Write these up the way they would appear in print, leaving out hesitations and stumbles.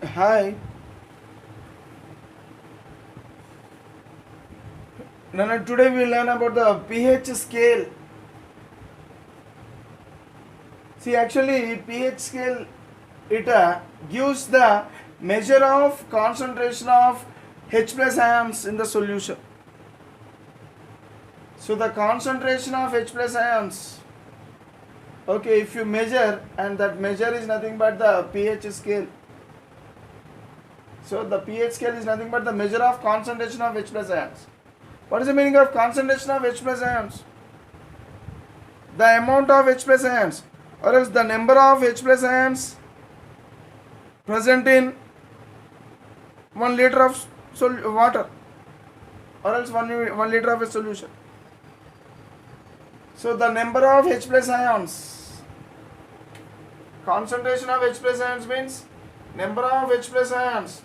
Hi, Nana. Today we learn about the pH scale. See, actually, pH scale it gives the measure of concentration of H plus ions in the solution. So the concentration of H plus ions. Okay, if you measure, and that measure is nothing but the pH scale. So the pH scale is nothing but the measure of concentration of H plus ions. What is the meaning of concentration of H plus ions? The amount of H plus ions, or else the number of H plus ions present in 1 liter of water, or else 1 liter of a solution. So the number of H plus ions, concentration of H plus ions means number of H plus ions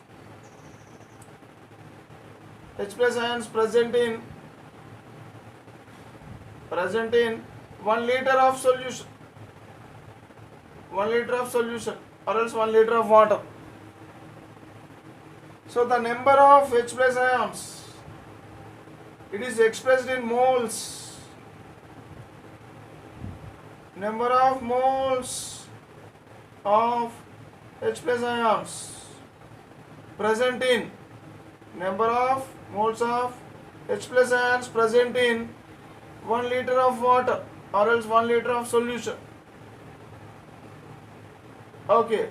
present in 1 liter of solution, 1 liter of solution, or else 1 liter of water. So the number of H plus ions, it is expressed in moles. Number of moles of H plus ions present in, number of moles of H plus ions present in 1 liter of water, or else 1 liter of solution. Okay.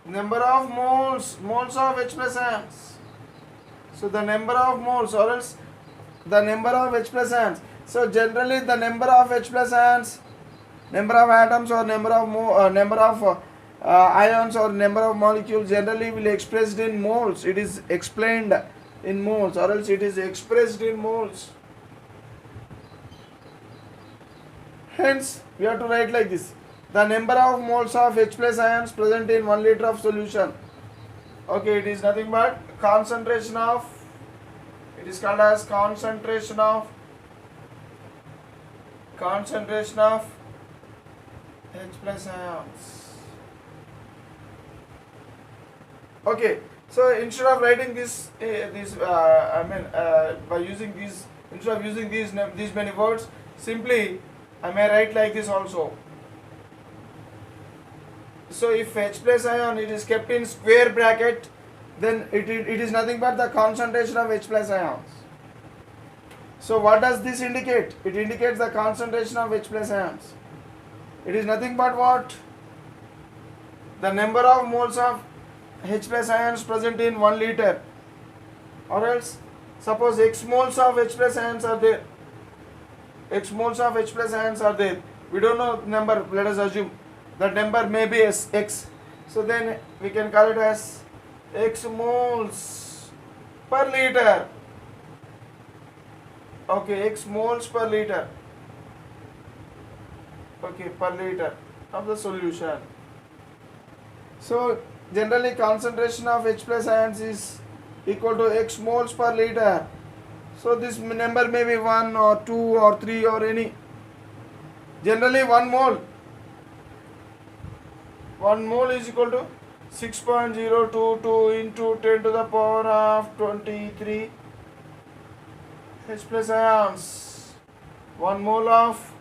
Number of moles of H plus ions. So the number of moles, or else the number of H plus ions. So generally the number of H plus ions, number of atoms, or number of ions, or number of molecules generally will expressed in moles. It is explained in moles, or else it is expressed in moles. Hence we have to write like this: the number of moles of H plus ions present in 1 liter of solution. Okay, it is nothing but concentration of, it is called as concentration of H plus ions. Okay, so instead of writing by using these, instead of using these many words, simply I may write like this also. So if H plus ion it is kept in square bracket, then it is nothing but the concentration of H plus ions. So what does this indicate? It indicates the concentration of H plus ions. It is nothing but what? The number of moles of H plus ions present in 1 liter, or else suppose X moles of H plus ions are there. X moles of H plus ions are there. We don't know number, let us assume that number may be X. So then we can call it as X moles per liter. Okay, X moles per liter. Okay, per liter of the solution. So generally concentration of H plus ions is equal to X moles per liter. So this number may be 1 or 2 or 3 or any. Generally 1 mole is equal to 6.022 into 10 to the power of 23 H plus ions. 1 mole of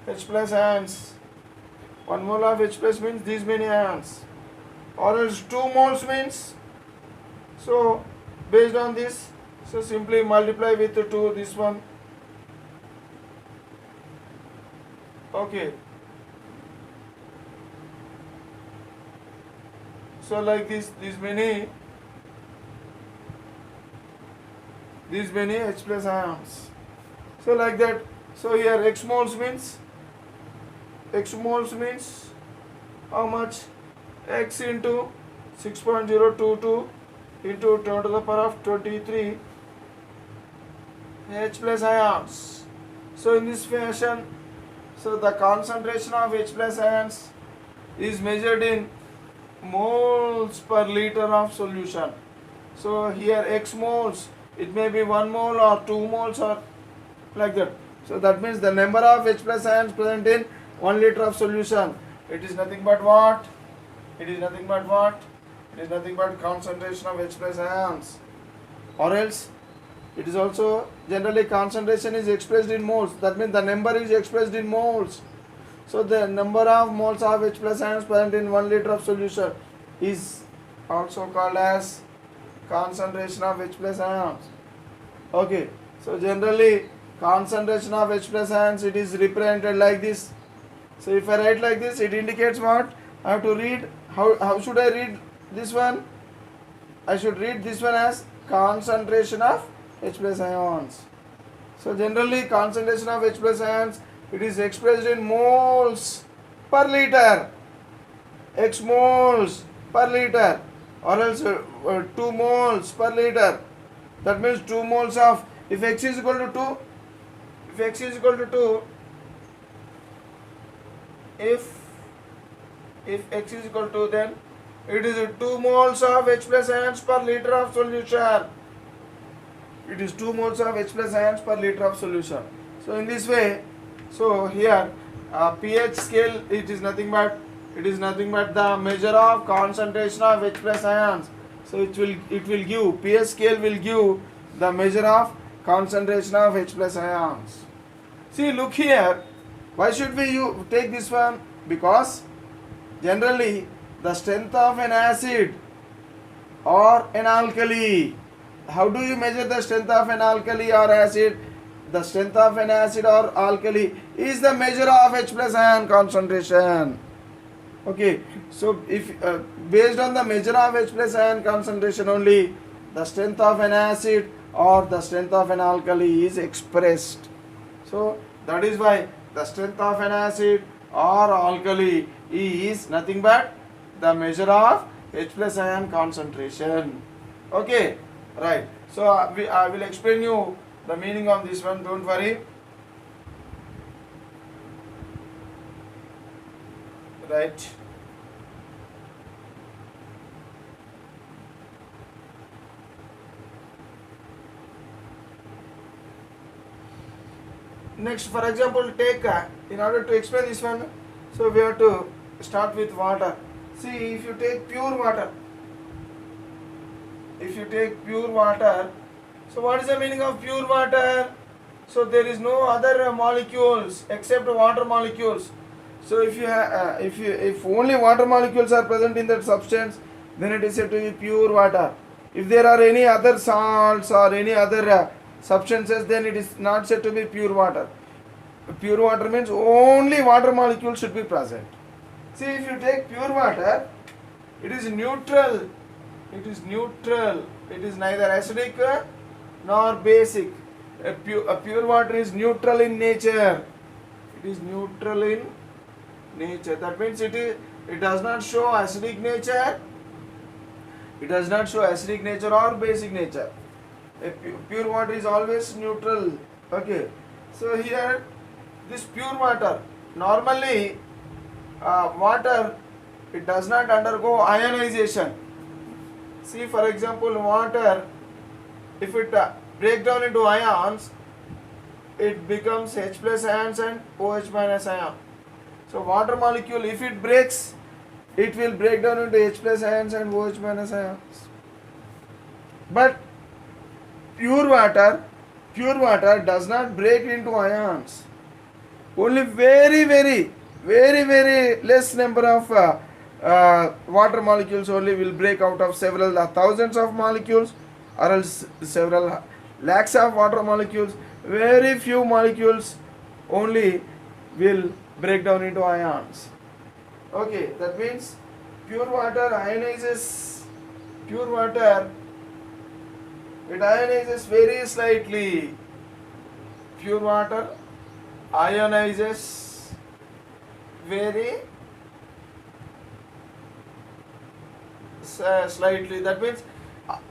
H plus ions. 1 mole of H plus means these many ions. Or else 2 moles means, so based on this, so simply multiply with 2 this one. Okay. So like this, these many H plus ions. So like that. So here X moles means how much? X into 6.022 into 10 to the power of 23 H plus ions. So in this fashion, so the concentration of H plus ions is measured in moles per liter of solution. So here X moles, it may be 1 mole or 2 moles or like that. So that means the number of H plus ions present in 1 liter of solution. It is nothing but what? It is nothing but what? It is nothing but concentration of H plus ions. Or else, it is also generally concentration is expressed in moles. That means the number is expressed in moles. So the number of moles of H plus ions present in 1 liter of solution is also called as concentration of H plus ions. Okay. So generally concentration of H plus ions, it is represented like this. So if I write like this, it indicates what? I have to read. How should I read this one? I should read this one as concentration of H plus ions. So generally concentration of H plus ions, it is expressed in moles per liter, X moles per liter, or else 2 moles per liter. That means 2 moles of, if X is equal to 2, if X is equal to 2, if X is equal to, then it is 2 moles of H plus ions per liter of solution. It is 2 moles of H plus ions per liter of solution. So in this way, so here pH scale, it is nothing but the measure of concentration of H plus ions. So it will give, pH scale will give the measure of concentration of H plus ions. See, look here. Why should we take this one? Because generally the strength of an acid or an alkali, how do you measure the strength of an alkali or acid? The strength of an acid or alkali is the measure of H plus ion concentration. Okay, so if based on the measure of H plus ion concentration only, the strength of an acid or the strength of an alkali is expressed. So that is why the strength of an acid or alkali is nothing but the measure of H plus ion concentration. Okay, right. So I will explain you the meaning of this one, don't worry. Right. Next, for example, take in order to explain this one, so we have to start with water. See, if you take pure water, so what is the meaning of pure water? So there is no other molecules except water molecules. So if only water molecules are present in that substance, then it is said to be pure water. If there are any other salts or any other substances, then it is not said to be pure water. Pure water means only water molecules should be present. See, if you take pure water, it is neutral. It is neither acidic nor basic. A pure water is neutral in nature. It is neutral in nature. That means it does not show acidic nature. It does not show acidic nature or basic nature. Pure water is always neutral. Okay. So here, this pure water, normally water, it does not undergo ionization. See, for example, water, if it breaks down into ions, it becomes H plus ions and OH minus ion. So water molecule, if it breaks, it will break down into H plus ions and OH minus ions. But pure water does not break into ions. Only very less number of water molecules only will break out of several thousands of molecules, or else several lakhs of water molecules. Very few molecules only will break down into ions. Okay, that means pure water ionizes. Pure water, it ionizes very slightly. Pure water ionizes very slightly. That means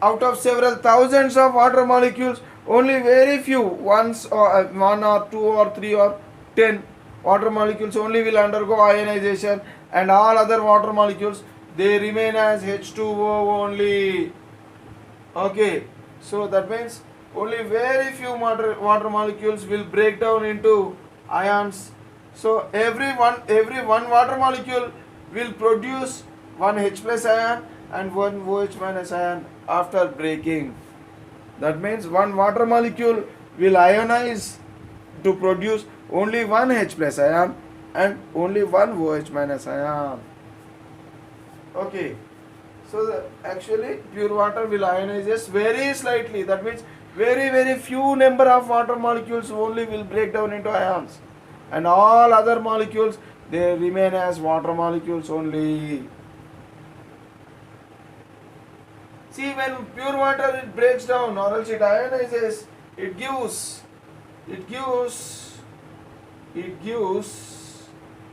out of several thousands of water molecules, only very few, one or two or three or 10 water molecules only will undergo ionization, and all other water molecules, they remain as H2O only. Okay, so that means only very few water molecules will break down into ions. So every one water molecule will produce one H plus ion and one OH minus ion after breaking. That means one water molecule will ionize to produce only one H plus ion and only one OH minus ion. Okay. So actually pure water will ionize just very slightly. That means very few number of water molecules only will break down into ions, and all other molecules they remain as water molecules only. See, when pure water it breaks down or else it ionizes, it gives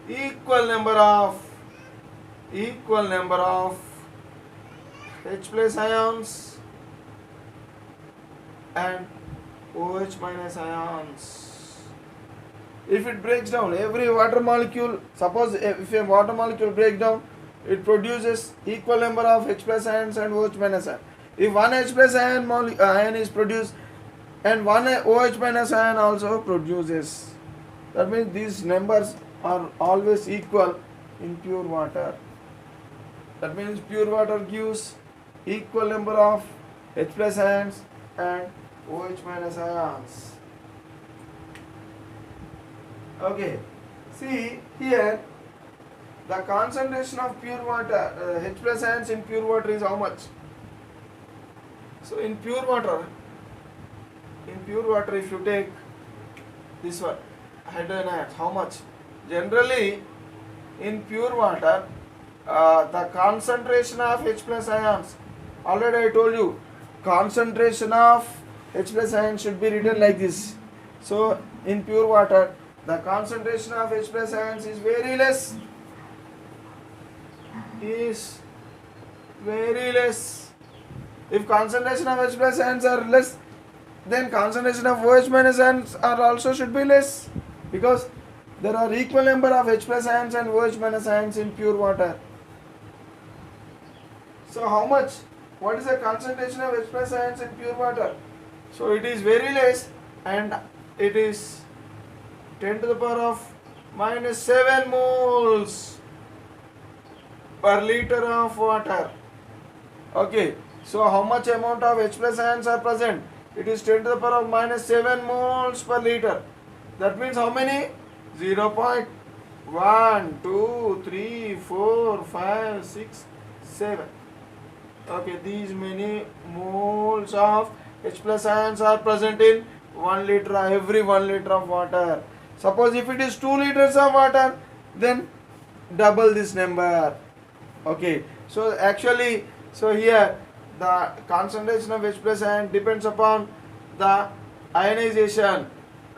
equal number of H plus ions and OH minus ions. If it breaks down, every water molecule, suppose if a water molecule breaks down, it produces equal number of H plus ions and OH minus ion. If one H plus ion is produced and one OH minus ion also produces, that means these numbers are always equal in pure water. That means pure water gives equal number of H plus ions and OH minus ions. Okay, see here the concentration of pure water, H plus ions in pure water is how much? So in pure water if you take this one, hydrogen ions, how much? Generally in pure water the concentration of H plus ions, already I told you, concentration of H plus ions should be written like this. So in pure water the concentration of H plus ions is very less. If concentration of H plus ions are less, then concentration of OH minus ions are also should be less, because there are equal number of H plus ions and OH minus ions in pure water. So how much? What is the concentration of H plus ions in pure water? So it is very less, and it is 10 to the power of minus 7 moles per liter of water. Okay, so how much amount of H plus ions are present? It is 10 to the power of minus 7 moles per liter. That means how many? 0.1, 2, 3, 4, 5, 6, 7. Okay, these many moles of H plus ions are present in 1 liter, every 1 liter of water. Suppose if it is 2 liters of water, then double this number. Okay, so actually, so here the concentration of H plus ion depends upon the ionization.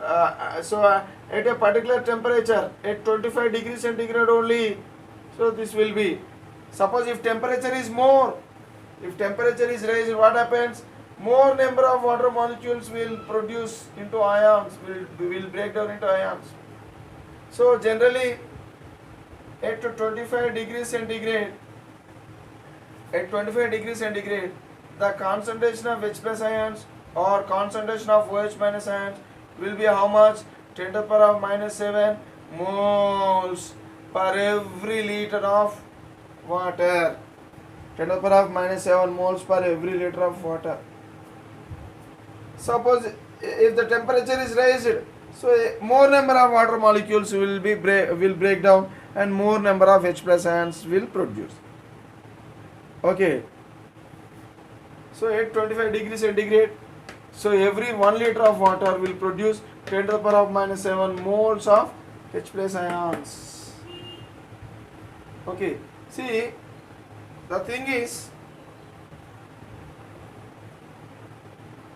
At a particular temperature, at 25 degrees centigrade only, so this will be. Suppose if temperature is more, if temperature is raised, what happens? More number of water molecules will produce into ions, will break down into ions. So generally at 25 degrees centigrade, the concentration of H plus ions or concentration of OH minus ions will be how much? 10 to the power of minus 7 moles per every liter of water. 10 to the power of minus 7 moles per every liter of water. Suppose if the temperature is raised, so more number of water molecules will break down and more number of H plus ions will produce. Okay. So at 25 degrees centigrade, so every 1 liter of water will produce 10 to the power of minus 7 moles of H plus ions. Okay. See, the thing is,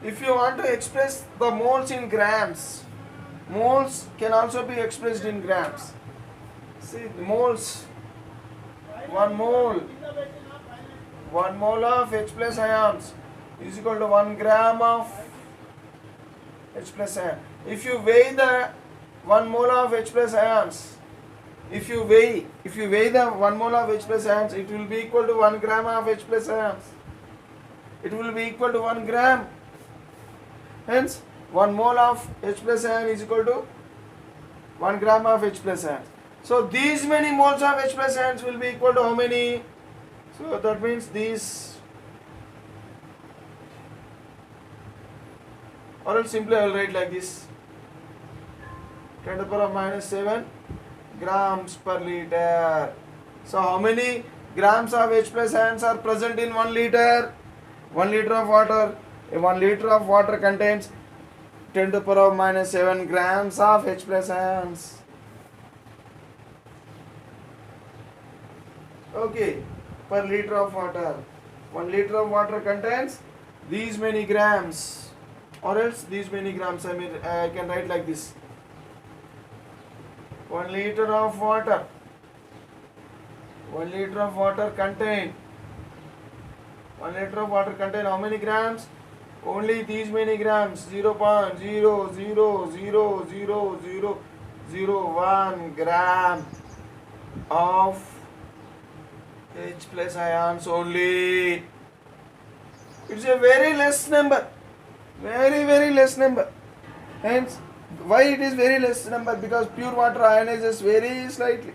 if you want to express the moles in grams, moles can also be expressed in grams. See, the moles, 1 mole of H plus ions is equal to 1 gram of H plus ion. If you weigh the 1 mole of H plus ions, if you weigh the 1 mole of H plus ions, it will be equal to 1 gram of H plus ions. It will be equal to 1 gram. Hence, 1 mole of H plus ion is equal to 1 gram of H plus ions. So these many moles of H plus ions will be equal to how many? So that means these, or else simply I will write like this: 10 to the power of minus 7 grams per liter. So how many grams of H plus ions are present in 1 liter? 1 liter of water. 1 liter of water contains 10 to the power of minus 7 grams of H plus ions. Okay, per liter of water. 1 liter of water contains these many grams, or else these many grams. I can write like this: 1 liter of water. 1 liter of water contain. 1 liter of water contain how many grams? Only these many grams. 0.0000001 gram of H plus ions only. It's a very less number. Very less number. Hence, why it is very less number? Because pure water ionizes very slightly.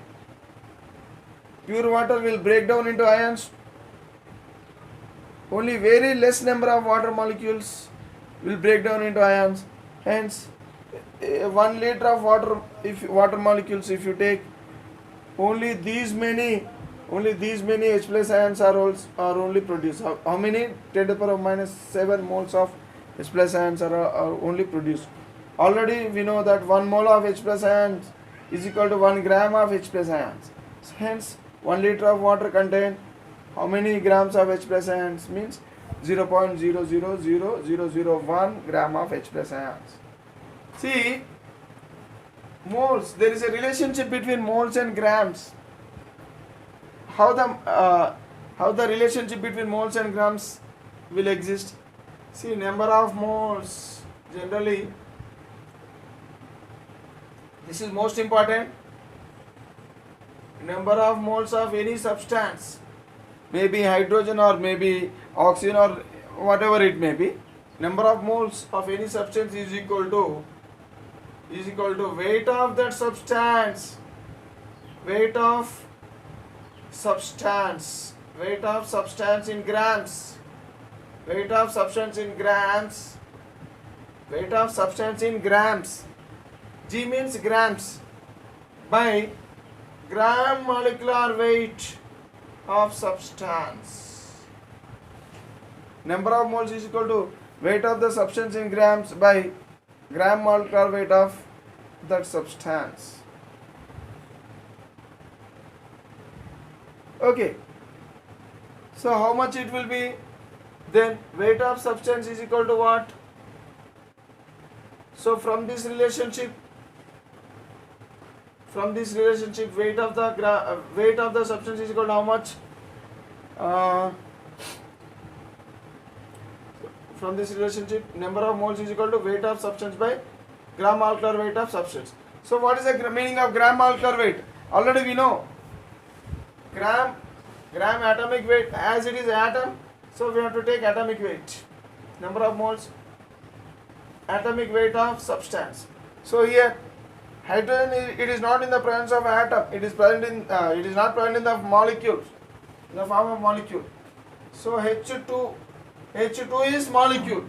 Pure water will break down into ions. Only very less number of water molecules will break down into ions. Hence, 1 liter of water molecules, if you take, only these many H plus ions are only produced. How many? 10 to the power of minus 7 moles of H plus ions are only produced. Already we know that 1 mole of H plus ions is equal to 1 gram of H plus ions. Hence, 1 liter of water contain how many grams of H plus ions? Means 0.000001 gram of H plus ions. See, moles, there is a relationship between moles and grams. How the relationship between moles and grams will exist? See, number of moles, generally, this is most important. Number of moles of any substance, maybe hydrogen or maybe oxygen or whatever it may be. Number of moles of any substance is equal to weight of that substance. Weight of substance in grams. Weight of substance in grams. Weight of substance in grams. G means grams by gram molecular weight of substance. Number of moles is equal to weight of the substance in grams by gram molecular weight of that substance. Okay. So how much it will be? Then weight of substance is equal to what? So from this relationship, weight of the substance is equal to how much? From this relationship, number of moles is equal to weight of substance by gram molecular weight of substance. So what is the meaning of gram molecular weight? Already we know gram atomic weight, as it is atom, so we have to take atomic weight. Number of moles, atomic weight of substance. So here hydrogen, it is not in the presence of atom, it is not present in the molecules, in the form of molecule. So H2 is molecule.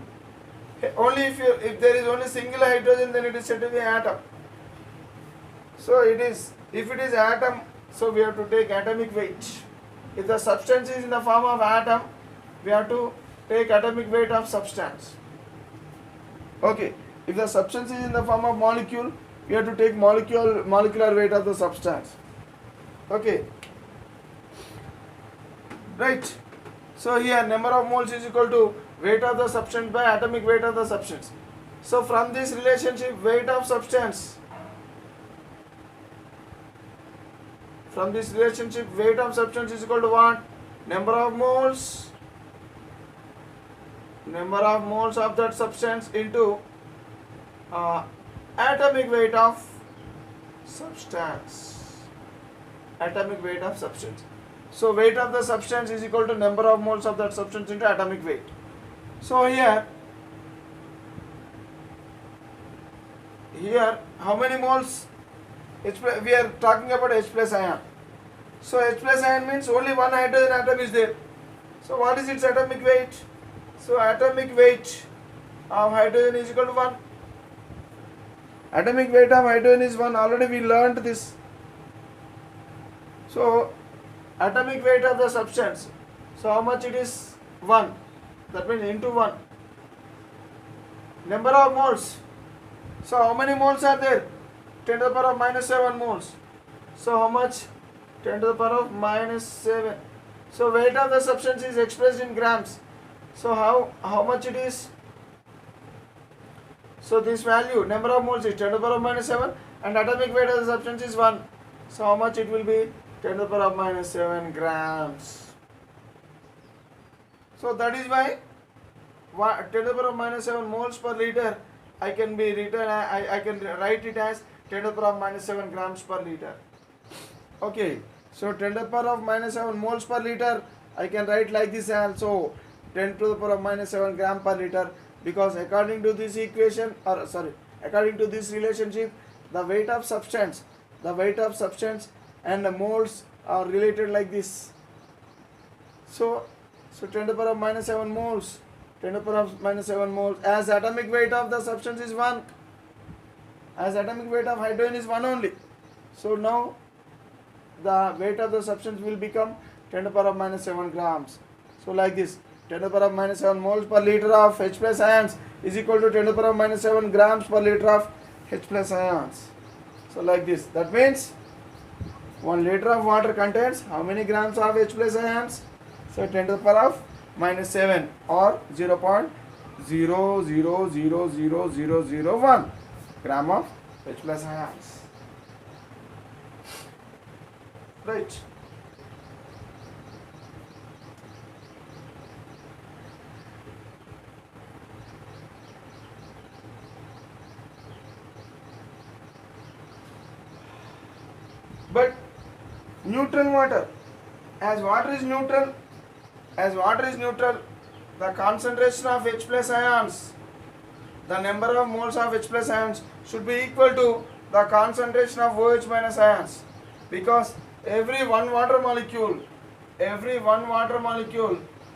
Only if there is only single hydrogen, then it is said to be atom. So if it is atom, so we have to take atomic weight. If the substance is in the form of atom, we have to take atomic weight of substance. Okay. If the substance is in the form of molecule, we have to take molecular weight of the substance. Okay. Right. So here number of moles is equal to weight of the substance by atomic weight of the substance. So from this relationship, weight of substance is equal to what? Number of moles of that substance into atomic weight of substance. So weight of the substance is equal to number of moles of that substance into atomic weight. So here how many moles We are talking about H plus ion. So H plus ion means only one hydrogen atom is there. So what is its atomic weight? So atomic weight of hydrogen is equal to 1. Atomic weight of hydrogen is 1. Already we learned this. So atomic weight of the substance. So how much it is? 1. That means into 1. Number of moles. So how many moles are there? 10 to the power of minus 7 moles. So how much? 10 to the power of minus 7. So weight of the substance is expressed in grams. So how much it is? So this value, number of moles is 10 to the power of minus 7 and atomic weight of the substance is 1. So how much it will be? 10 to the power of minus 7 grams. So that is why 10 to the power of minus 7 moles per liter I can write it as 10 to the power of minus 7 grams per liter. Okay, so 10 to the power of minus 7 moles per liter I can write like this also, 10 to the power of minus 7 gram per liter, because according to this equation, according to this relationship, the weight of substance and the moles are related like this. So 10 to the power of minus 7 moles, 10 to the power of minus 7 moles, as atomic weight of the substance is 1, as atomic weight of hydrogen is 1 only. So now the weight of the substance will become 10 to the power of minus 7 grams. So like this, 10 to the power of minus 7 moles per liter of H plus ions is equal to 10 to the power of minus 7 grams per liter of H plus ions. So like this, that means 1 liter of water contains how many grams of H plus ions? So 10 to the power of minus 7 or 0.000001 gram of H plus ions. Right. But neutral water, as water is neutral, the concentration of H plus ions, the number of moles of H plus ions should be equal to the concentration of OH minus ions, because every one water molecule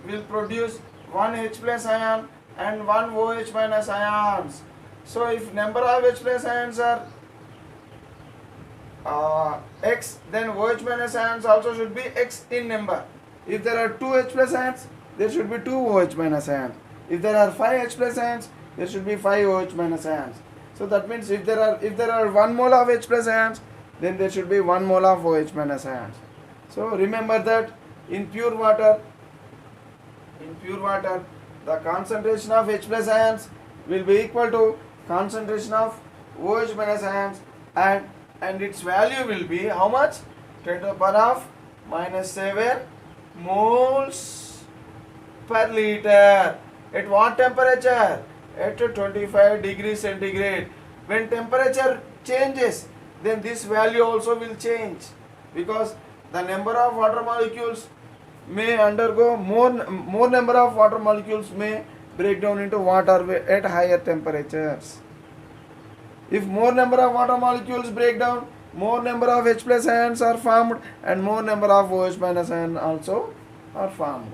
will produce one H plus ion and one OH minus ions. So if number of H plus ions are X, then OH minus ions also should be X in number. If there are 2 H plus ions, there should be 2 OH minus ions. If there are 5 H plus ions, there should be 5 OH minus ions. So that means if there are 1 mole of H plus ions, then there should be 1 mole of OH minus ions. So remember that in pure water, the concentration of H plus ions will be equal to concentration of OH minus ions, and its value will be how much? 10 to the power of minus 7 moles per liter. At what temperature? At 25 degrees centigrade. When temperature changes, then this value also will change, because the number of water molecules may undergo more number of water molecules may break down into water at higher temperatures. If more number of water molecules break down, more number of H plus ions are formed and more number of OH minus ions also are formed.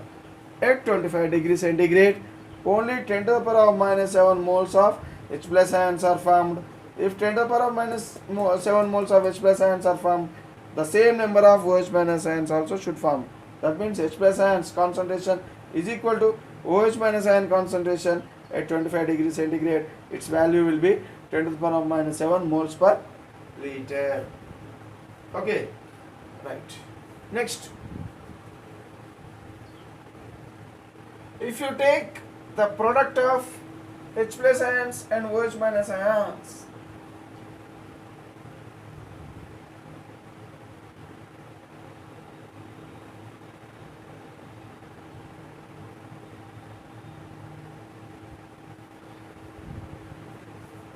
At 25 degrees centigrade, only 10 to the power of minus 7 moles of H plus ions are formed. If 10 to the power of minus 7 moles of H plus ions are formed, the same number of OH minus ions also should form. That means H plus ions concentration is equal to OH minus ion concentration at 25 degrees centigrade. Its value will be 10 to the power of minus 7 moles per liter. Okay, right. Next, if you take the product of H plus ions and OH minus ions,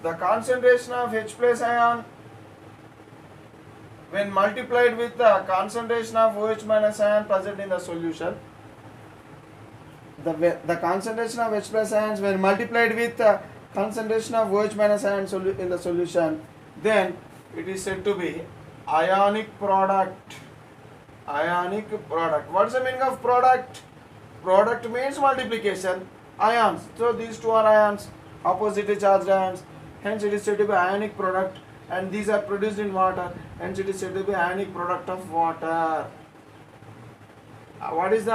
the concentration of H plus ion when multiplied with the concentration of OH minus ion present in the solution, the concentration of H plus ions when multiplied with the concentration of OH minus ion in the solution, then it is said to be ionic product. Ionic product. What is the meaning of product? Product means multiplication. Ions. So these two are ions, oppositely charged ions. Hence it is said to be ionic product, and these are produced in water. Hence it is said to be ionic product of water. What is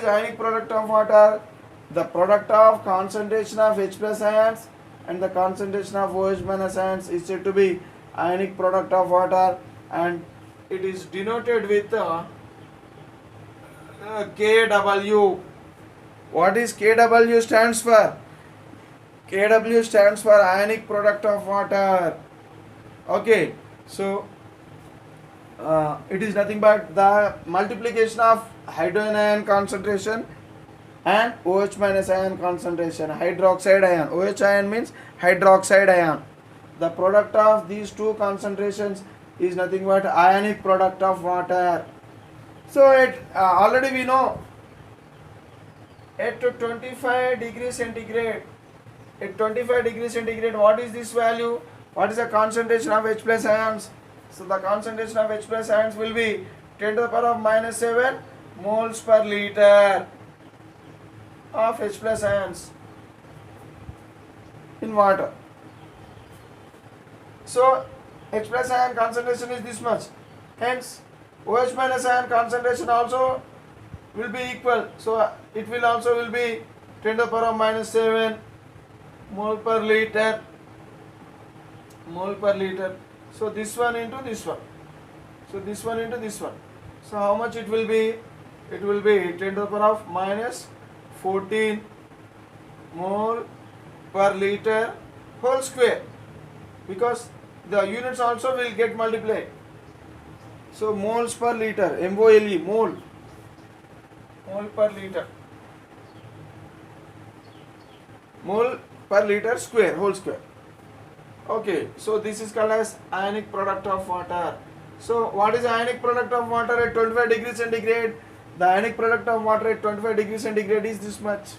ionic product of water? The product of concentration of H plus ions and the concentration of OH minus ions is said to be ionic product of water, and it is denoted with Kw. What is Kw stands for? Kw stands for ionic product of water. Okay, so it is nothing but the multiplication of hydrogen ion concentration and OH minus ion concentration. Hydroxide ion. OH ion means hydroxide ion. The product of these two concentrations is nothing but ionic product of water. So already we know at 25 degrees centigrade. At 25 degrees centigrade, what is this value? What is the concentration of H plus ions? So the concentration of H plus ions will be 10 to the power of minus 7 moles per liter of H plus ions in water. So H plus ion concentration is this much. Hence OH minus ion concentration also will be equal. So it will also will be 10 to the power of minus 7 mole per liter. So this one into this one. So this one into this one. So how much it will be? It will be 10 to the power of minus 14 mole per liter whole square, because the units also will get multiplied. So moles per liter, MOLE, mole per liter. Mole per liter square, whole square. Okay, so this is called as ionic product of water. So what is ionic product of water at 25 degrees centigrade? The ionic product of water at 25 degrees centigrade is this much,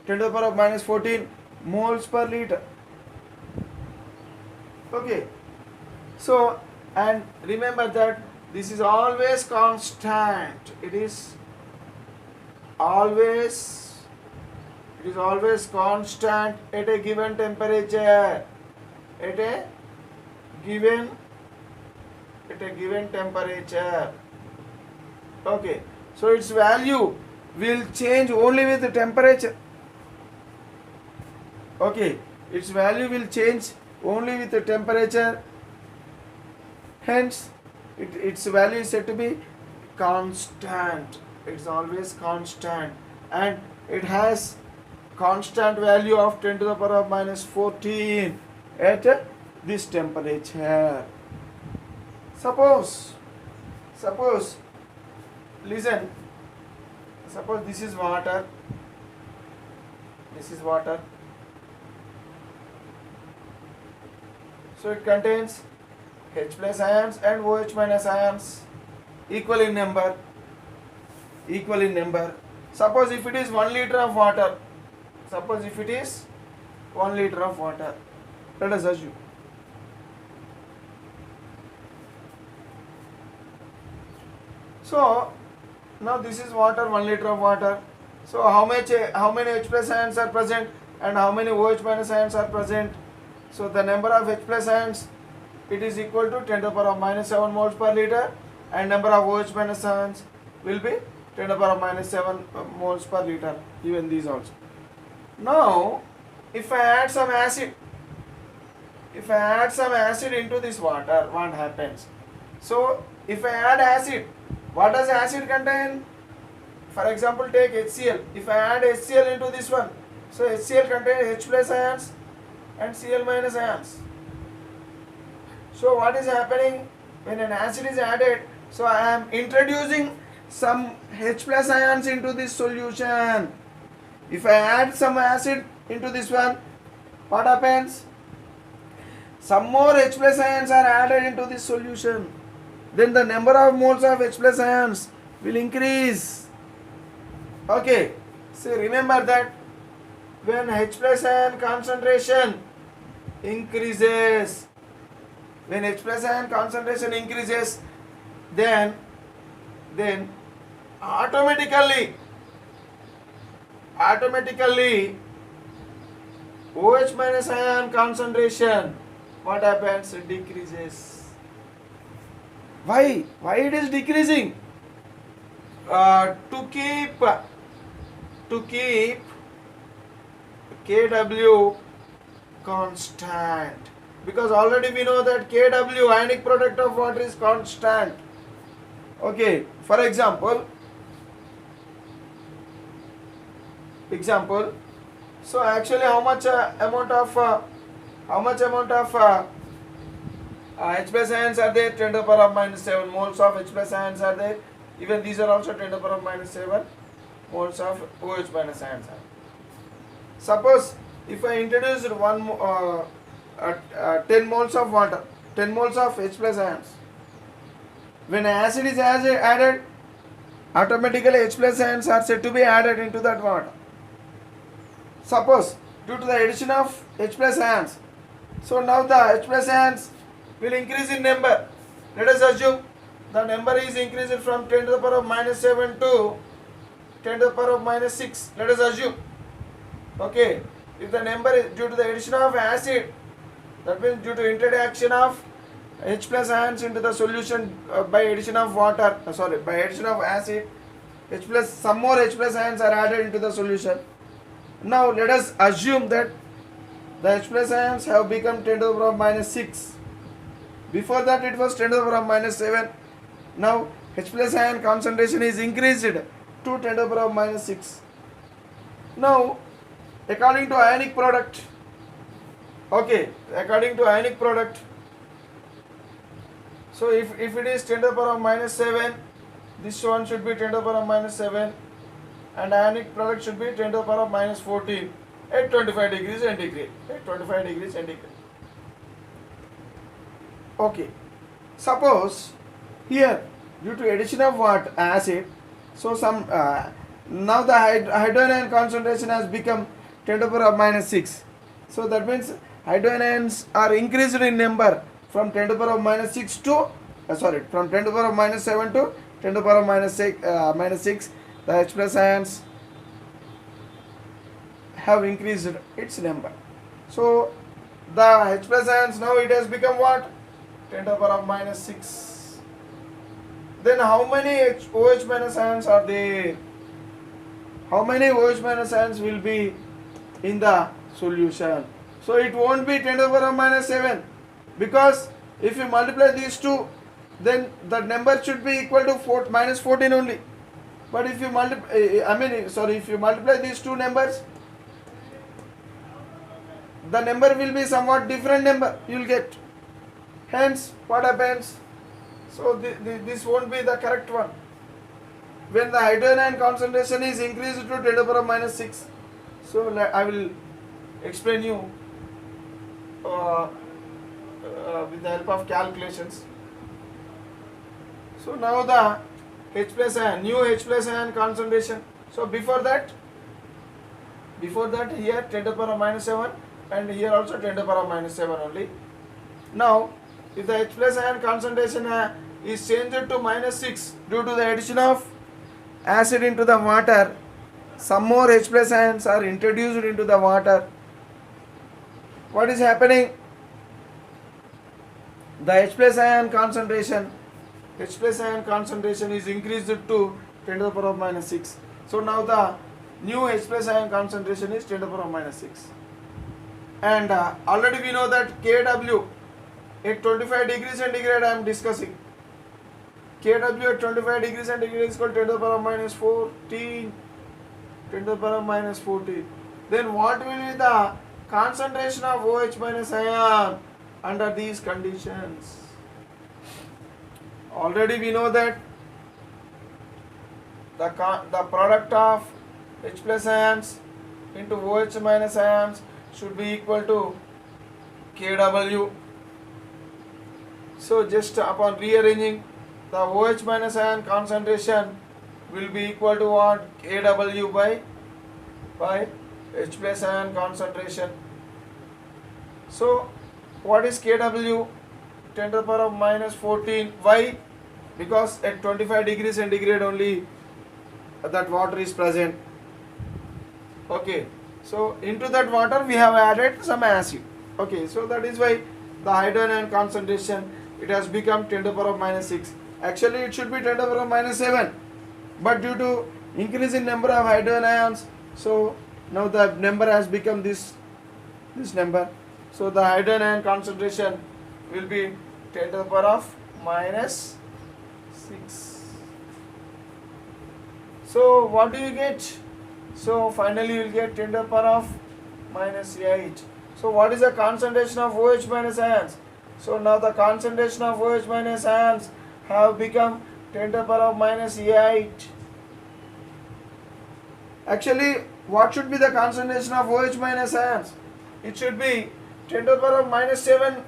10 to the power of minus 14 moles per liter. Okay, so and remember that this is always constant. It is always constant at a given temperature. At a given temperature. Okay, so its value will change only with the temperature. Okay, its value will change only with the temperature. Hence its value is said to be constant. It's always constant, and it has constant value of 10 to the power of minus 14 at this temperature. Suppose listen, suppose this is water, so it contains H plus ions and OH minus ions equal in number. Suppose if it is 1 liter of water, let us assume. So now this is water, 1 liter of water. So how many H plus ions are present and how many OH minus ions are present? So the number of H plus ions, it is equal to 10 to the power of minus 7 moles per liter, and number of OH minus ions will be 10 to the power of minus 7 moles per liter, even these also. Now if I add some acid into this water, what happens? So if I add acid, what does acid contain? For example, take HCl. If I add HCl into this one, so HCl contains H plus ions and Cl minus ions. So what is happening when an acid is added? So I am introducing some H plus ions into this solution. If I add some acid into this one, what happens? Some more H plus ions are added into this solution. Then the number of moles of H plus ions will increase. Okay, so remember that when H plus ion concentration increases, When H plus ion concentration increases, then automatically OH minus ion concentration, what happens? It decreases. Why it is decreasing? To keep Kw constant, because already we know that Kw, ionic product of water, is constant. Okay, for example, so actually how much amount of H plus ions are there? 10 to the power of minus 7 moles of H plus ions are there. Even these are also 10 to the power of minus 7 moles of OH minus ions. Suppose if I introduced 10 moles of water, 10 moles of H plus ions, when acid is added, automatically H plus ions are said to be added into that water. Suppose due to the addition of H plus ions, so now the H plus ions will increase in number. Let us assume the number is increased from 10 to the power of minus 7 to 10 to the power of minus 6. Let us assume. Okay, if the number is due to the addition of acid, that means due to interaction of H plus ions into the solution by addition of water, by addition of acid, some more H plus ions are added into the solution. Now let us assume that the H plus ions have become 10 to the power of minus 6. Before that it was 10 to the power of minus 7. Now H plus ion concentration is increased to 10 to the power of minus 6. Now according to ionic product, so if it is 10 to the power of minus 7, this one should be 10 to the power of minus 7, and ionic product should be 10 to the power of minus 14 at 25 degrees centigrade. Okay, suppose here due to addition of acid, so some now the hydrogen concentration has become 10 to the power of minus 6. So that means hydrogens are increased in number from 10 to the power of minus 6 to from 10 to the power of minus 7 to 10 to the power of minus 6. The H plus ions have increased its number. So the H plus ions, now it has become what? 10 to the power of minus 6. Then how many OH minus ions are there? How many OH minus ions will be in the solution? So it won't be 10 to the power of minus 7, because if you multiply these two, then the number should be equal to minus 14 only. But if you if you multiply these two numbers, the number will be somewhat different number you will get. Hence, what happens? So this won't be the correct one. When the hydrogen ion concentration is increased to 10 to the power of minus 6, so I will explain you with the help of calculations. So now the H plus ion, new H plus ion concentration. So before that here 10 to the power of minus 7, and here also 10 to the power of minus 7 only. Now if the H plus ion concentration is changed to minus 6 due to the addition of acid into the water, some more H plus ions are introduced into the water. What is happening? The H plus ion concentration is increased to 10 to the power of minus 6. So now the new H plus ion concentration is 10 to the power of minus 6. And already we know that Kw at 25 degrees centigrade I am discussing. Kw at 25 degrees centigrade is equal to 10 to the power of minus 14. 10 to the power of minus 14. Then what will be the concentration of OH minus ion under these conditions? Already we know that the product of H plus ions into OH minus ions should be equal to Kw. So just upon rearranging, the OH minus ion concentration will be equal to what? Kw by H plus ion concentration. So what is Kw? 10 to the power of minus 14. Why? Because at 25 degrees centigrade only that water is present. Okay, so into that water we have added some acid. Okay, so that is why the hydrogen ion concentration, it has become 10 to the power of minus 6. Actually it should be 10 to the power of minus 7, but due to increase in number of hydrogen ions, so now the number has become this number. So the hydrogen ion concentration will be 10 to the power of minus 6. So what do you get? So finally you will get 10 to the power of minus 8. So what is the concentration of OH minus ions? So now the concentration of OH minus ions have become 10 to the power of minus 8. Actually, what should be the concentration of OH minus ions? It should be 10 to the power of minus 7.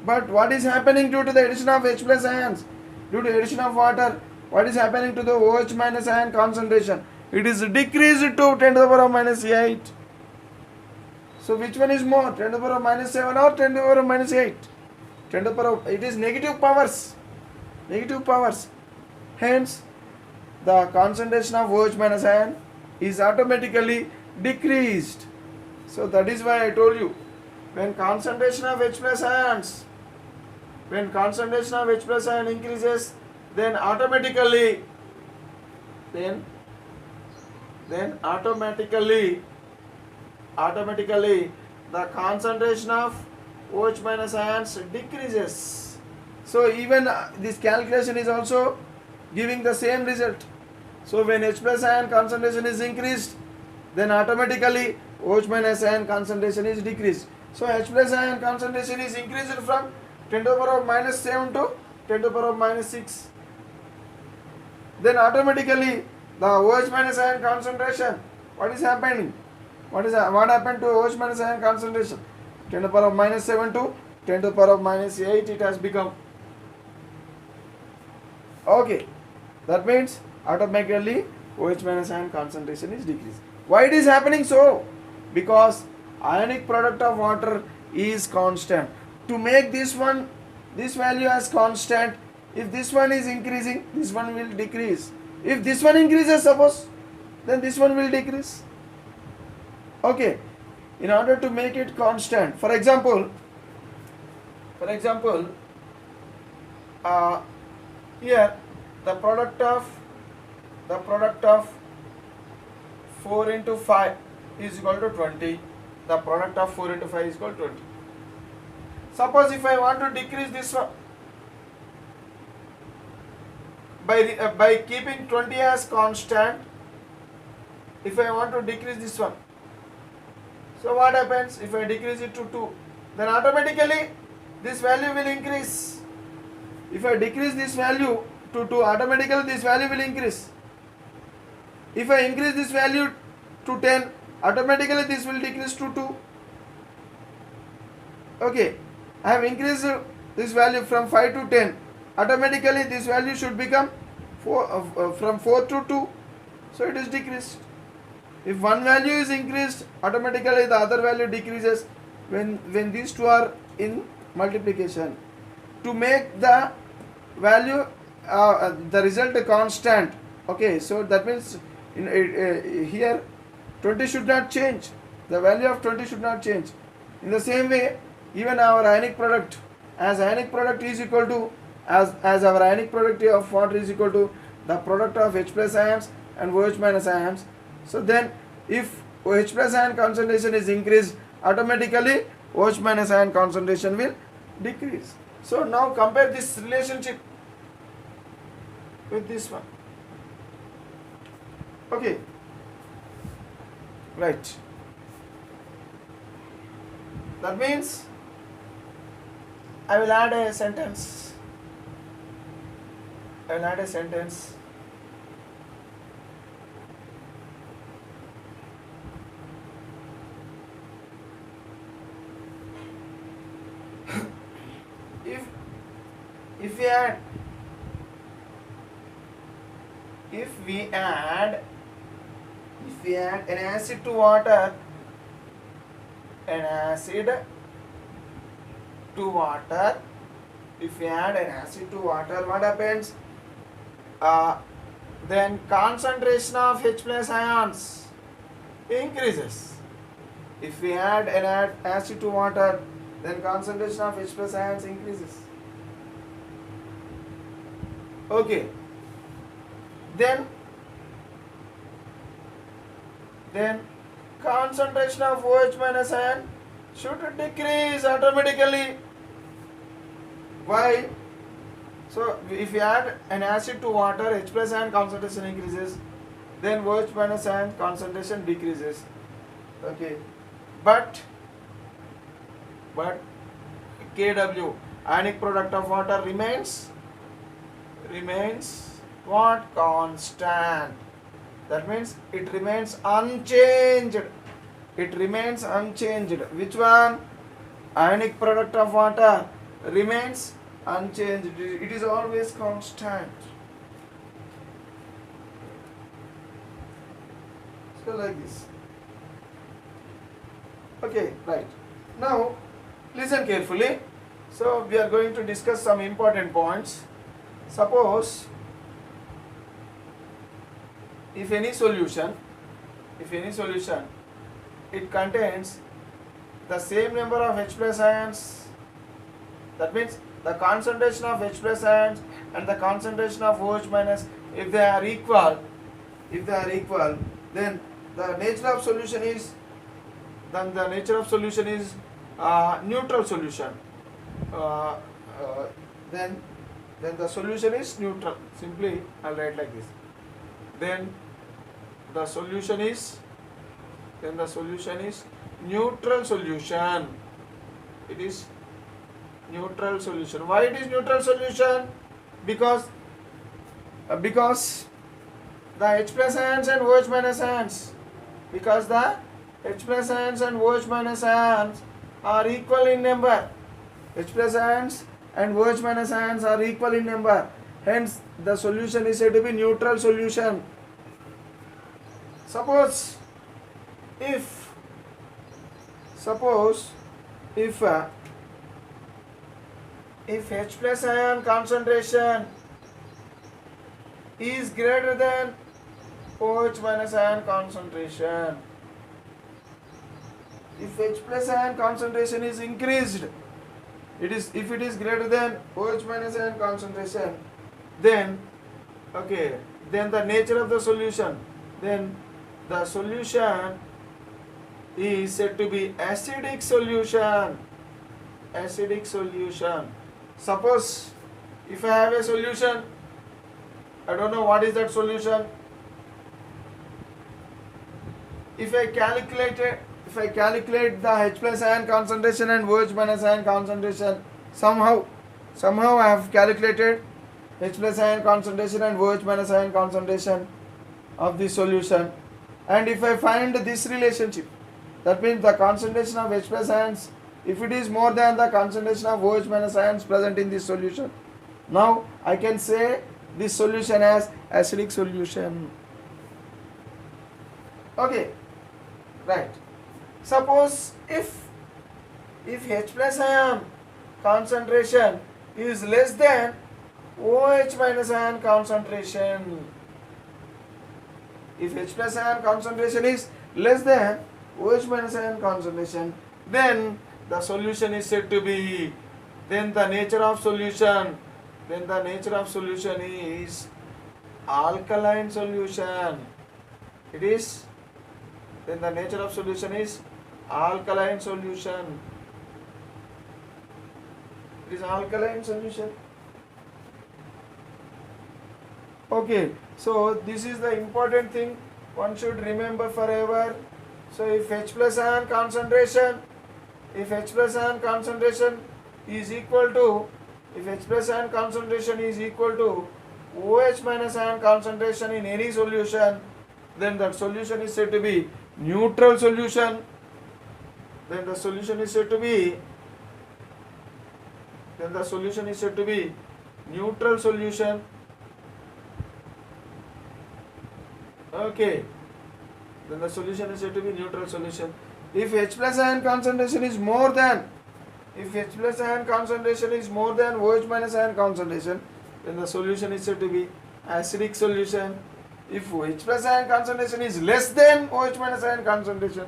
But what is happening due to the addition of H plus ions? Due to addition of water, what is happening to the OH minus ion concentration? It is decreased to 10 to the power of minus 8. So which one is more, 10 to the power of minus 7 or 10 to the power of minus 8? 10 to the power of, it is negative powers. Hence, the concentration of OH minus ion is automatically decreased. So that is why I told you, when concentration of H plus ions, increases, then automatically the concentration of OH minus ions decreases. So even this calculation is also giving the same result. So when H plus ion concentration is increased, then automatically OH minus ion concentration is decreased. So H plus ion concentration is increased from 10 to the power of minus 7 to 10 to the power of minus 6. Then automatically the OH minus ion concentration, what is happening? What happened to OH minus ion concentration? 10 to the power of minus 7 to 10 to the power of minus 8 it has become. Okay, that means automatically OH minus ion concentration is decreased. Why it is happening so? Because ionic product of water is constant. To make this value as constant, if this one is increasing, this one will decrease. If this one increases, suppose, then this one will decrease. Okay, in order to make it constant, for example, here the product of 4 into 5 is equal to 20. The product of 4 into 5 is equal to 20. Suppose if I want to decrease this one, by keeping 20 as constant, if I want to decrease this one, so what happens? If I decrease it to 2, then automatically this value will increase. If I decrease this value to 2, automatically this value will increase. If I increase this value to 10, automatically this will decrease to 2. Okay, I have increased this value from 5 to 10. Automatically this value should become from 4 to 2. So it is decreased. If one value is increased, automatically the other value decreases when these two are in multiplication. To make the value, the result constant. Okay, so that means here 20 should not change. The value of 20 should not change. In the same way, even our ionic product, as ionic product is equal to, as our ionic product of water is equal to the product of H plus ions and OH minus ions. So then if OH plus ion concentration is increased, automatically OH minus ion concentration will decrease. So now compare this relationship with this one. Okay, right. That means I will add a sentence. If we add an acid to water, to water, if we add an acid to water, what happens? Then concentration of H plus ions increases. If we add an acid to water, then concentration of H plus ions increases. Okay. Then concentration of OH minus ion should decrease automatically. Why? So if we add an acid to water, H plus ion concentration increases, then OH minus ion concentration decreases. Okay. But Kw, ionic product of water, remains what? Constant. That means it remains unchanged. It remains unchanged. Which one? Ionic product of water remains unchanged. It is always constant. So like this. Okay, right. Now listen carefully. So we are going to discuss some important points. Suppose if any solution it contains the same number of H plus ions, that means the concentration of H plus ions and the concentration of OH minus, if they are equal, then the nature of solution is neutral solution. Then the solution is neutral. Simply I'll write like this. Then the solution is neutral solution. It is neutral solution. Why it is neutral solution? Because the H plus ions and OH minus ions, because the H plus ions and OH minus ions are equal in number. H plus ions and OH minus ions are equal in number. Hence, the solution is said to be neutral solution. Suppose if H plus ion concentration is greater than OH minus ion concentration, if H plus ion concentration is increased, if it is greater than OH minus ion concentration, then the nature of the solution, then the solution is said to be acidic solution. Suppose if I have a solution, I don't know what is that solution. If I calculate the H plus ion concentration and OH minus ion concentration, somehow I have calculated H plus ion concentration and OH minus ion concentration of the solution, and if I find this relationship, that means the concentration of H plus ions, if it is more than the concentration of OH minus ions present in this solution, now I can say this solution as acidic solution. Okay, right. Suppose if H plus ion concentration is less than OH minus ion concentration, if H plus ion concentration is less than OH minus ion concentration, then the solution is said to be, then the nature of solution is alkaline solution. Then the nature of solution is alkaline solution. It is alkaline solution. Okay, so this is the important thing one should remember forever. So if H plus ion concentration is equal to OH minus ion concentration in any solution, then that solution is said to be neutral solution. The solution is said to be neutral solution. Okay, if H plus ion concentration is more than If H plus ion concentration is more than OH minus ion concentration, then the solution is said to be acidic solution. If H plus ion concentration is less than OH minus ion concentration,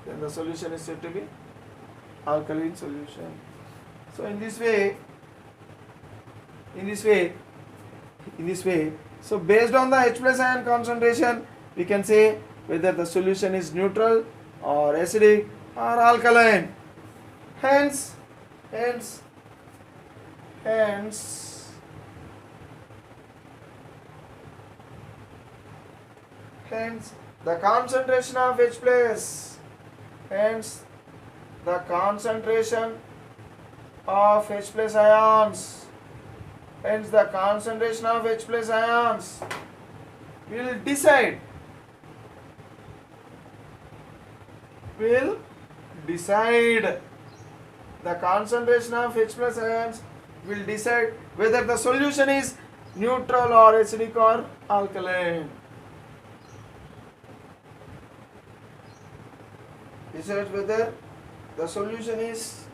then the solution is said to be alkaline solution. So in this way, so based on the H plus ion concentration, we can say whether the solution is neutral or acidic or alkaline. Hence, the concentration of H plus, the concentration of H plus ions, the concentration of H plus ions will decide the concentration of H plus ions will decide whether the solution is neutral or acidic or alkaline. Decides whether the solution is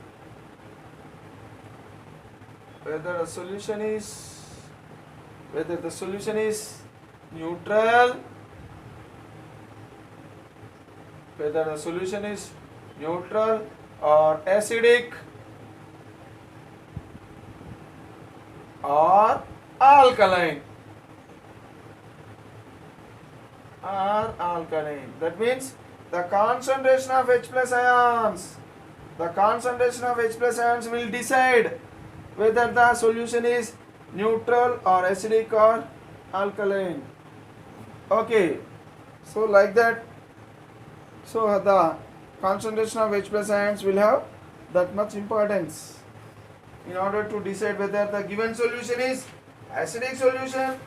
neutral, whether the solution is neutral or acidic or alkaline. That means the concentration of H plus ions will decide whether the solution is neutral or acidic or alkaline. Okay, so like that, so the concentration of H plus ions will have that much importance in order to decide whether the given solution is acidic solution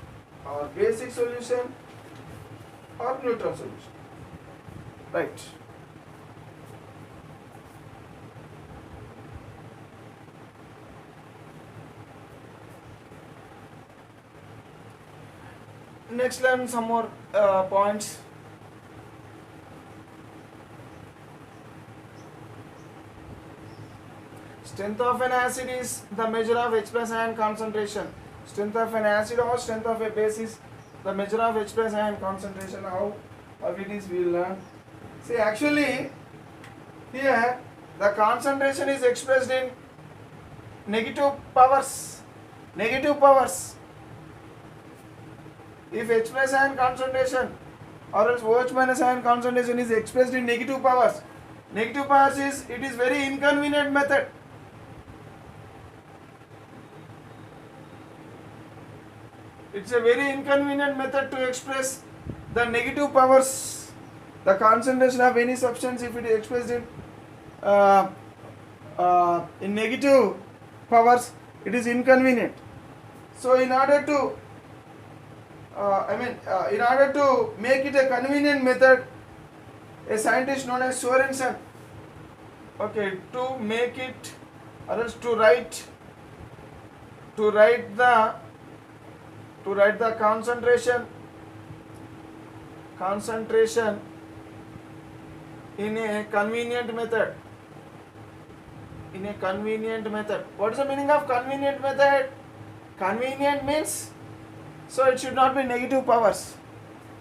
or basic solution or neutral solution. Right. Next, learn some more points. Strength of an acid is the measure of H plus ion concentration. Strength of an acid or strength of a base is the measure of H plus ion concentration. How it is, we will learn. See, actually, here the concentration is expressed in negative powers. If H plus ion concentration or else OH minus ion concentration is expressed in negative powers is, it is very inconvenient method. It's a very inconvenient method to express the negative powers, the concentration of any substance. If it is expressed in negative powers, it is inconvenient. So in order to make it a convenient method, a scientist known as Sorensen, to make it, or else to write the concentration in a convenient method. What is the meaning of convenient method? Convenient means, so it should not be negative powers.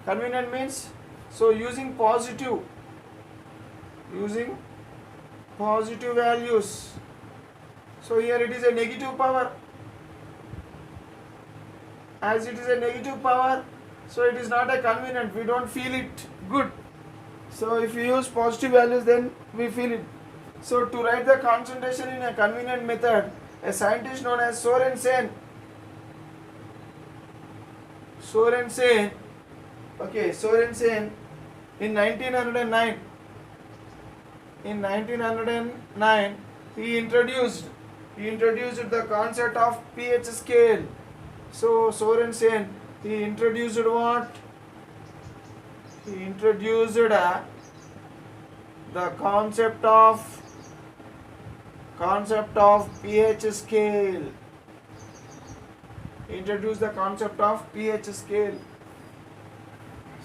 Convenient means, so using positive values. So here it is a negative power. As it is a negative power, so it is not a convenient. We don't feel it good. So if we use positive values, then we feel it. So to write the concentration in a convenient method, a scientist known as Sorensen in 1909 he introduced the concept of pH scale. So Sorensen, he introduced what? He introduced the concept of pH scale. Introduced the concept of pH scale.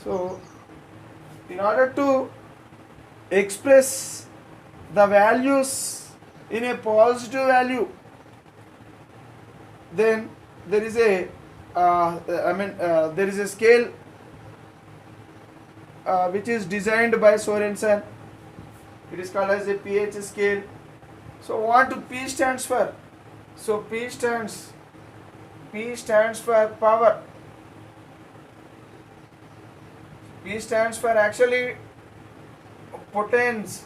So in order to express the values in a positive value, then there is a there is a scale which is designed by Sorensen. It is called as a pH scale. So what P stands for? So P stands for power. P stands for actually potence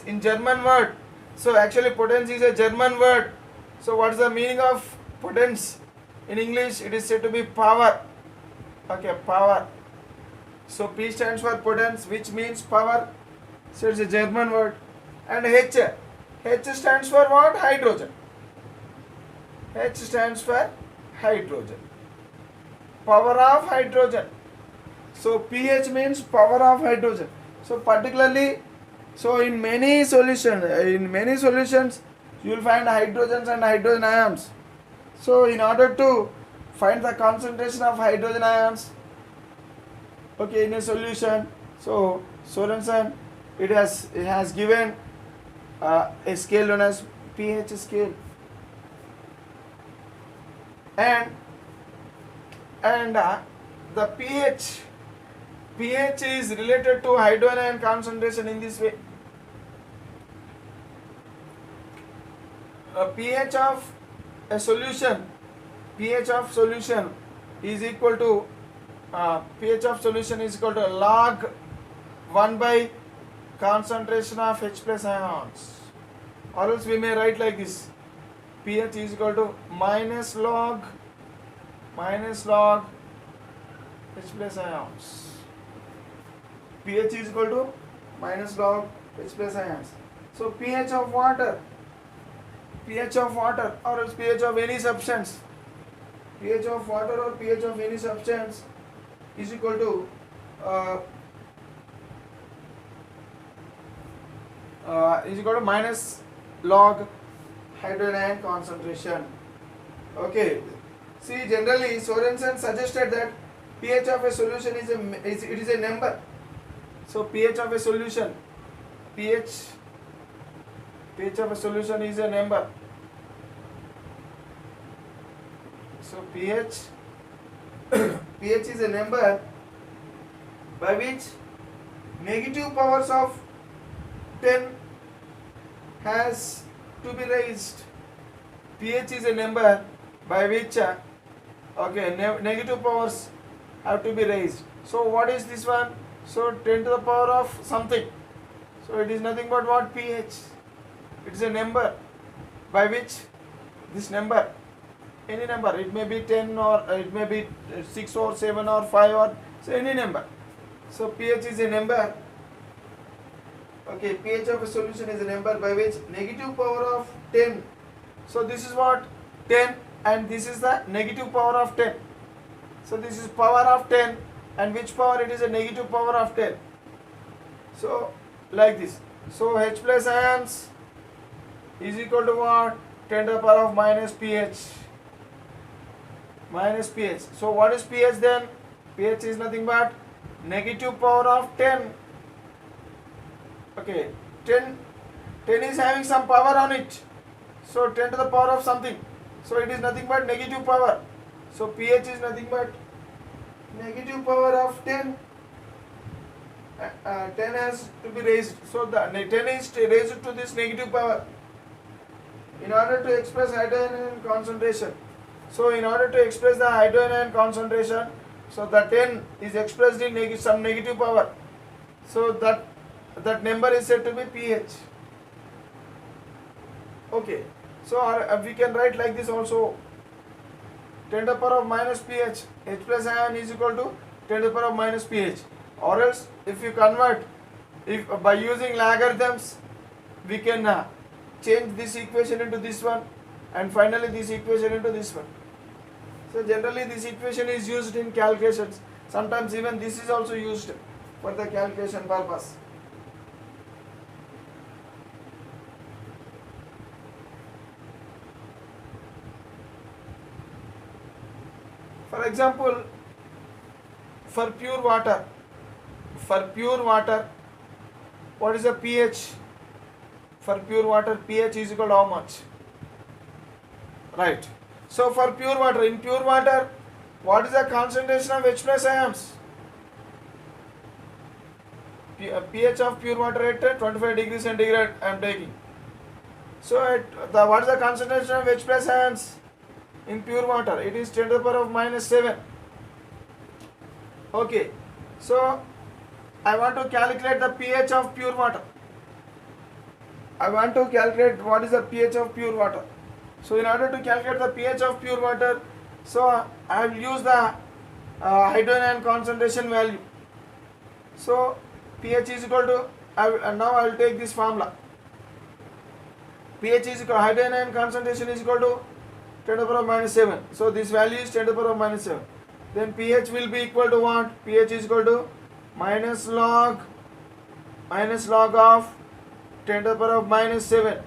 in German word. So actually potence is a German word. So what is the meaning of potence in English? It is said to be power. Okay, power. So P stands for potence, which means power. So it's a German word. And H stands for what? Hydrogen. H stands for hydrogen. Power of hydrogen. So pH means power of hydrogen. So particularly, so in many solutions, you will find hydrogens and hydrogen ions. So in order to find the concentration of hydrogen ions, okay, in a solution, so Sorensen it has given a scale known as pH scale, and the pH is related to hydrogen ion concentration in this way. pH of solution is equal to log 1 by concentration of H plus ions, or else we may write like this: pH is equal to minus log H plus ions. pH is equal to minus log H plus ions. So pH of water or else pH of any substance, pH of water or pH of any substance is equal to minus log hydrogen ion concentration. Okay. See, generally Sorensen suggested that pH of a solution is a number. So pH of a solution is a number. So pH is a number by which negative powers of 10 has to be raised. pH is a number by which negative powers have to be raised. So what is this one? So 10 to the power of something. So it is nothing but what? pH. It is a number by which this number, any number, it may be 10 or it may be 6 or 7 or 5 or so any number. So pH is a number. Okay, pH of a solution is a number by which negative power of 10. So this is what? 10, and this is the negative power of 10. So this is power of 10, and which power? It is a negative power of 10. So like this. So H plus ions is equal to what? 10 to the power of minus pH. So what is pH then? pH is nothing but negative power of 10. Okay, 10 is having some power on it. So 10 to the power of something. So it is nothing but negative power. So pH is nothing but negative power of 10. 10 has to be raised. So the 10 is raised to this negative power in order to express hydrogen ion concentration. So in order to express the hydrogen ion concentration, so the 10 is expressed in some negative power. So that number is said to be pH. Okay. So we can write like this also: 10 to the power of minus pH. H plus ion is equal to 10 to the power of minus pH. Or else, if you convert, if by using logarithms, we can change this equation into this one, and finally this equation into this one. So generally this equation is used in calculations. Sometimes even this is also used for the calculation purpose. For example, for pure water, what is the pH for pure water? pH is equal to how much? Right. So for pure water, in pure water, what is the concentration of H plus ions? pH of pure water at 25 degrees centigrade I am taking. So what is the concentration of H plus ions in pure water? It is 10 to the power of minus 7. Okay. So I want to calculate the pH of pure water. I want to calculate what is the pH of pure water. So in order to calculate the pH of pure water, so I will use the hydrogen concentration value. So pH is equal to, now I will take this formula. pH is equal, hydrogen concentration is equal to 10 to the power of minus 7. So this value is 10 to the power of minus 7. Then pH will be equal to what? pH is equal to minus log of 10 to the power of minus 7,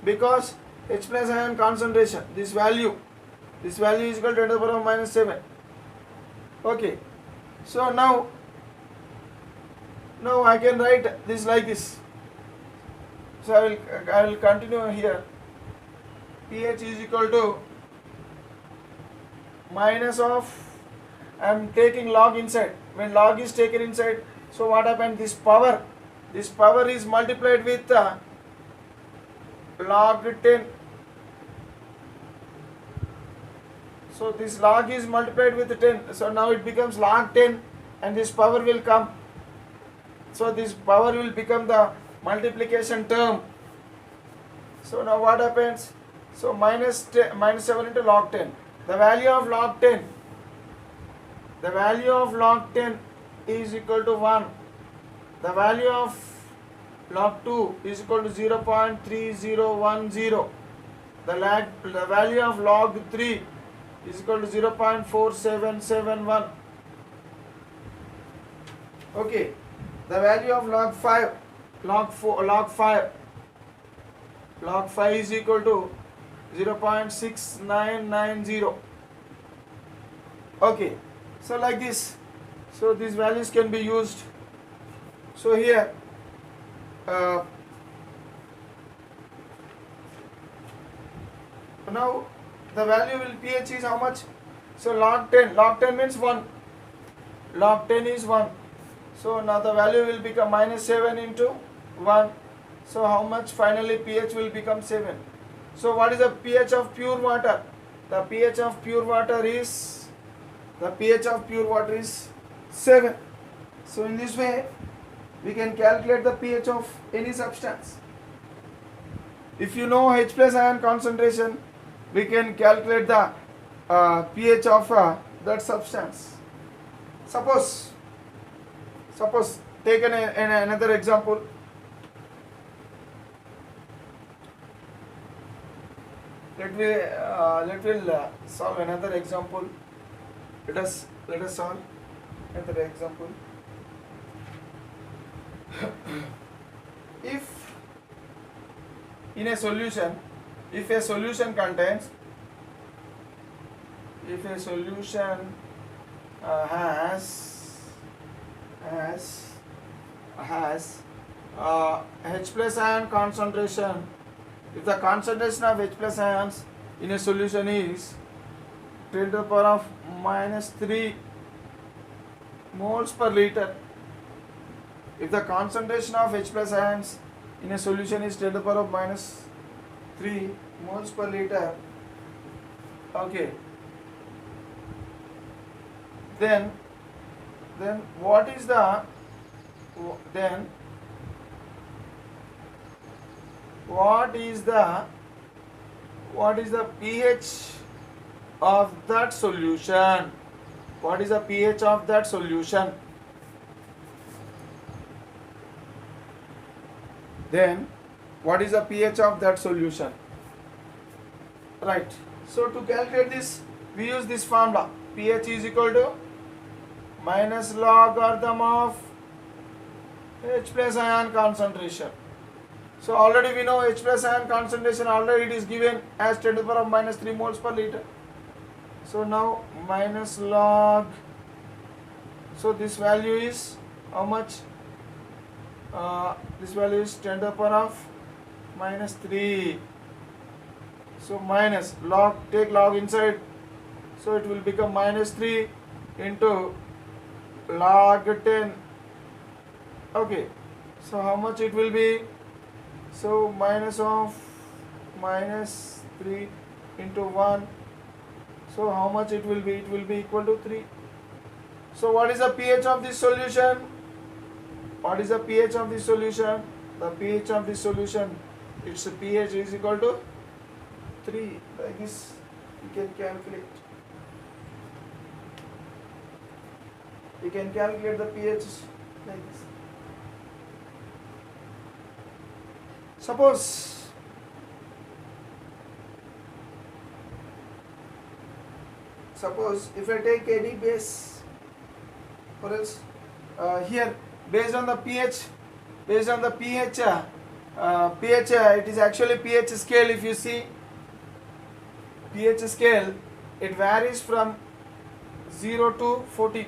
because H plus ion concentration, this value is equal to 10 to the power of minus 7. Okay. So now I can write this like this. So I will continue here. pH is equal to minus of, I am taking log inside. When log is taken inside, so what happened? This power is multiplied with log 10. So this log is multiplied with 10. So now it becomes log 10, and this power will come. So this power will become the multiplication term. So now what happens? So minus 7 into log 10. The value of log 10 is equal to 1. The value of log 2 is equal to 0.3010. The value of log 3 is equal to 0.4771. Okay. The value of log 5 is equal to 0.6990. Okay. So like this. So these values can be used. So here now the value will pH is how much? So log 10 means 1. Log 10 is 1. So now the value will become minus 7 into 1. So how much? Finally pH will become 7. So what is the pH of pure water? The pH of pure water is 7. So in this way we can calculate the pH of any substance. If you know H plus ion concentration, we can calculate the pH of that substance. Suppose take another example. Let me solve another example. Let us solve another example. If in a solution, if a solution has H plus ion concentration, if the concentration of H plus ions in a solution is 10 to the power of minus 3 moles per liter, if the concentration of H plus ions in a solution is 10 to the power of minus 3 moles per liter, okay, then what is the pH of that solution? What is the pH of that solution? Then what is the pH of that solution? Right. So to calculate this, we use this formula. pH is equal to minus logarithm of H plus ion concentration. So already we know H plus ion concentration, already it is given as 10 to the power of minus 3 moles per liter. So now minus log, so this value is how much? this value is 10 to the power of minus 3. So minus log, take log inside, so it will become minus 3 into log 10. Okay, so how much it will be? So minus of minus 3 into 1, so how much it will be? It will be equal to 3. So what is the pH of this solution? What is the pH of this solution? The pH of this solution, its pH is equal to 3. Like this you can calculate. You can calculate the pH like this. Suppose if I take any base, or else here based on the pH, it is actually pH scale. If you see pH scale, it varies from 0 to 14.